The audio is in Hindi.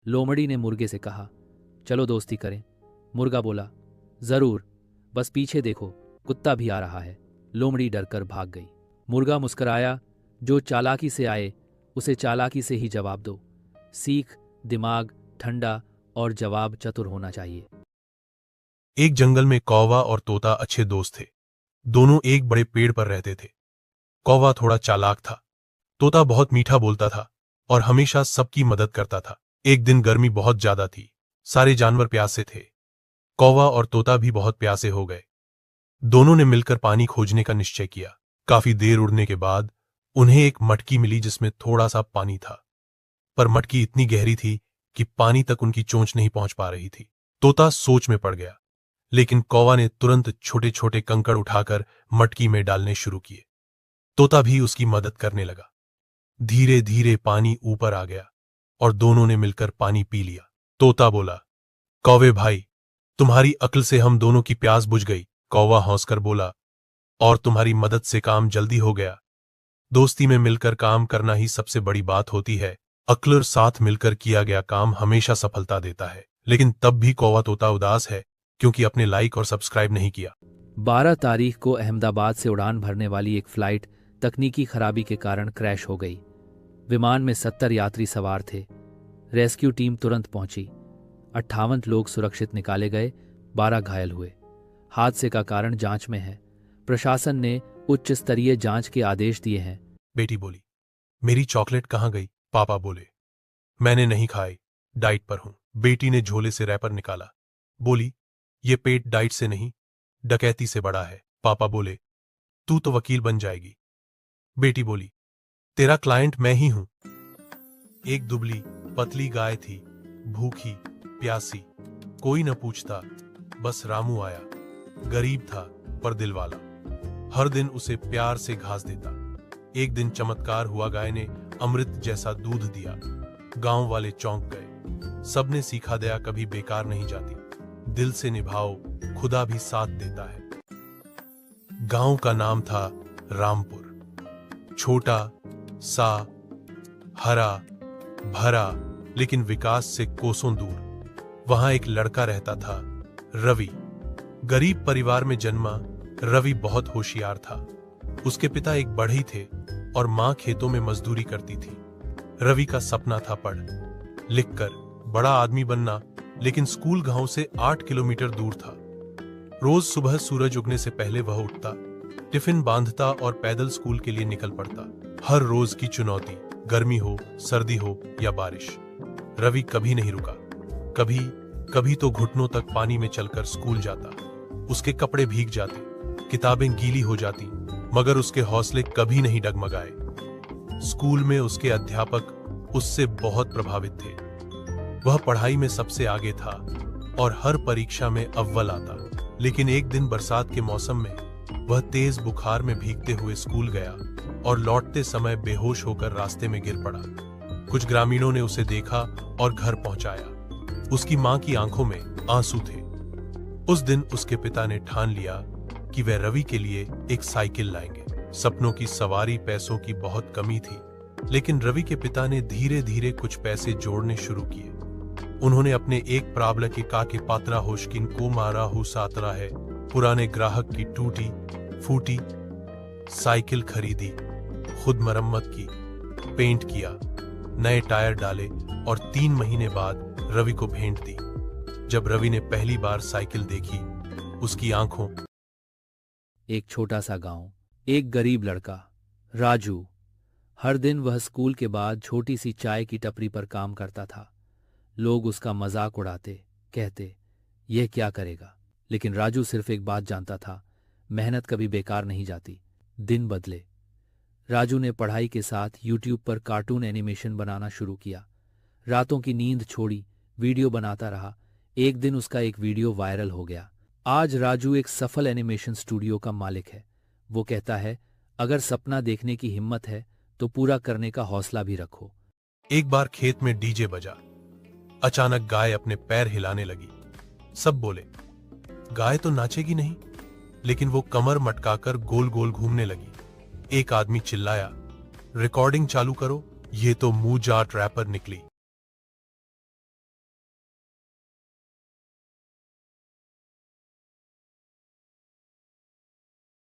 लोमड़ी ने मुर्गे से कहा, चलो दोस्ती करें। मुर्गा बोला, जरूर, बस पीछे देखो, कुत्ता भी आ रहा है। लोमड़ी डरकर भाग गई। मुर्गा मुस्कुराया, जो चालाकी से आए उसे चालाकी से ही जवाब दो। सीख, दिमाग ठंडा और जवाब चतुर होना चाहिए। एक जंगल में कौवा और तोता अच्छे दोस्त थे। दोनों एक बड़े पेड़ पर रहते थे। कौवा थोड़ा चालाक था, तोता बहुत मीठा बोलता था और हमेशा सबकी मदद करता था। एक दिन गर्मी बहुत ज्यादा थी, सारे जानवर प्यासे थे। कौवा और तोता भी बहुत प्यासे हो गए। दोनों ने मिलकर पानी खोजने का निश्चय किया। काफी देर उड़ने के बाद उन्हें एक मटकी मिली जिसमें थोड़ा सा पानी था, पर मटकी इतनी गहरी थी कि पानी तक उनकी चोंच नहीं पहुंच पा रही थी। तोता सोच में पड़ गया, लेकिन कौवा ने तुरंत छोटे छोटे कंकड़ उठाकर मटकी में डालने शुरू किए। तोता भी उसकी मदद करने लगा। धीरे धीरे पानी ऊपर आ गया और दोनों ने मिलकर पानी पी लिया। तोता बोला, कौवे भाई, तुम्हारी अक्ल से हम दोनों की प्यास बुझ गई। कौवा हंसकर बोला, और तुम्हारी मदद से काम जल्दी हो गया। दोस्ती में मिलकर काम करना ही सबसे बड़ी बात होती है। अक्ल और साथ मिलकर किया गया काम हमेशा सफलता देता है। लेकिन तब भी कौवा तोता उदास है, क्योंकि अपने लाइक और सब्सक्राइब नहीं किया। 12 तारीख को अहमदाबाद से उड़ान भरने वाली एक फ्लाइट तकनीकी खराबी के कारण क्रैश हो गई। विमान में 70 यात्री सवार थे। रेस्क्यू टीम तुरंत पहुंची। 58 लोग सुरक्षित निकाले गए, 12 घायल हुए। हादसे का कारण जांच में है। प्रशासन ने उच्च स्तरीय जांच के आदेश दिए हैं। बेटी बोली, मेरी चॉकलेट कहाँ गई? पापा बोले, मैंने नहीं खाई, डाइट पर हूं। बेटी ने झोले से रैपर निकाला, बोली, ये पेट डाइट से नहीं, डकैती से बड़ा है। पापा बोले, तू तो वकील बन जाएगी। बेटी बोली, तेरा क्लाइंट मैं ही हूं। एक दुबली पतली गाय थी, भूखी प्यासी। कोई न पूछता, बस रामू आया। गरीब था पर दिल वाला, हर दिन उसे प्यार से घास देता। एक दिन चमत्कार हुआ, गाय ने अमृत जैसा दूध दिया। गांव वाले चौंक गए। सबने सीखा, दया कभी बेकार नहीं जाती। दिल से निभाओ, खुदा भी साथ देता है। गांव का नाम था रामपुर। छोटा सा, हरा भरा, लेकिन विकास से कोसों दूर। वहां एक लड़का रहता था, रवि। गरीब परिवार में जन्मा रवि बहुत होशियार था। उसके पिता एक बढ़ई थे और मां खेतों में मजदूरी करती थी। रवि का सपना था पढ़ लिख कर बड़ा आदमी बनना, लेकिन स्कूल गांव से 8 किलोमीटर दूर था। रोज सुबह सूरज उगने से पहले वह उठता, टिफिन बांधता और पैदल स्कूल के लिए निकल पड़ता। हर रोज की चुनौती, गर्मी हो, सर्दी हो या बारिश, रवि कभी नहीं रुका। कभी कभी तो घुटनों तक पानी में चलकर स्कूल जाता। उसके कपड़े भीग जाते, किताबें गीली हो जाती, मगर उसके हौसले कभी नहीं डगमगाए। स्कूल में उसके अध्यापक उससे बहुत प्रभावित थे। वह पढ़ाई में सबसे आगे था और हर परीक्षा में अव्वल आता। लेकिन एक दिन बरसात के मौसम में वह तेज बुखार में भीगते हुए स्कूल गया और लौटते समय बेहोश होकर रास्ते में गिर पड़ा। कुछ ग्रामीणों ने उसे देखा और घर पहुंचाया। उसकी मां की आंखों में आंसू थे। उस दिन उसके पिता ने ठान लिया कि वह रवि के लिए एक साइकिल लाएंगे। सपनों की सवारी, पैसों की बहुत कमी थी, लेकिन रवि के पिता ने धीरे धीरे कुछ पैसे जोड़ने शुरू किए। उन्होंने अपने एक प्राबल के काके पात्रा होशकिन को मारा हु सातरा है, पुराने ग्राहक की टूटी फूटी साइकिल खरीदी, खुद मरम्मत की, पेंट किया, नए टायर डाले और 3 महीने बाद रवि को भेंट दी। जब रवि ने पहली बार साइकिल देखी, उसकी आंखों। एक छोटा सा गांव, एक गरीब लड़का, राजू। हर दिन वह स्कूल के बाद छोटी सी चाय की टपरी पर काम करता था। लोग उसका मजाक उड़ाते, कहते, यह क्या करेगा? लेकिन राजू सिर्फ एक बात जानता था, मेहनत कभी बेकार नहीं जाती। दिन बदले। राजू ने पढ़ाई के साथ यूट्यूब पर कार्टून एनिमेशन बनाना शुरू किया। रातों की नींद छोड़ी, वीडियो बनाता रहा। एक दिन उसका एक वीडियो वायरल हो गया। आज राजू एक सफल एनिमेशन स्टूडियो का मालिक है। वो कहता है, अगर सपना देखने की हिम्मत है तो पूरा करने का हौसला भी रखो। एक बार खेत में डीजे बजा। अचानक गाय अपने पैर हिलाने लगी। सब बोले, गाय तो नाचेगी नहीं, लेकिन वो कमर मटकाकर गोल गोल घूमने लगी। एक आदमी चिल्लाया, रिकॉर्डिंग चालू करो। ये तो मुंह जाट रैपर निकली।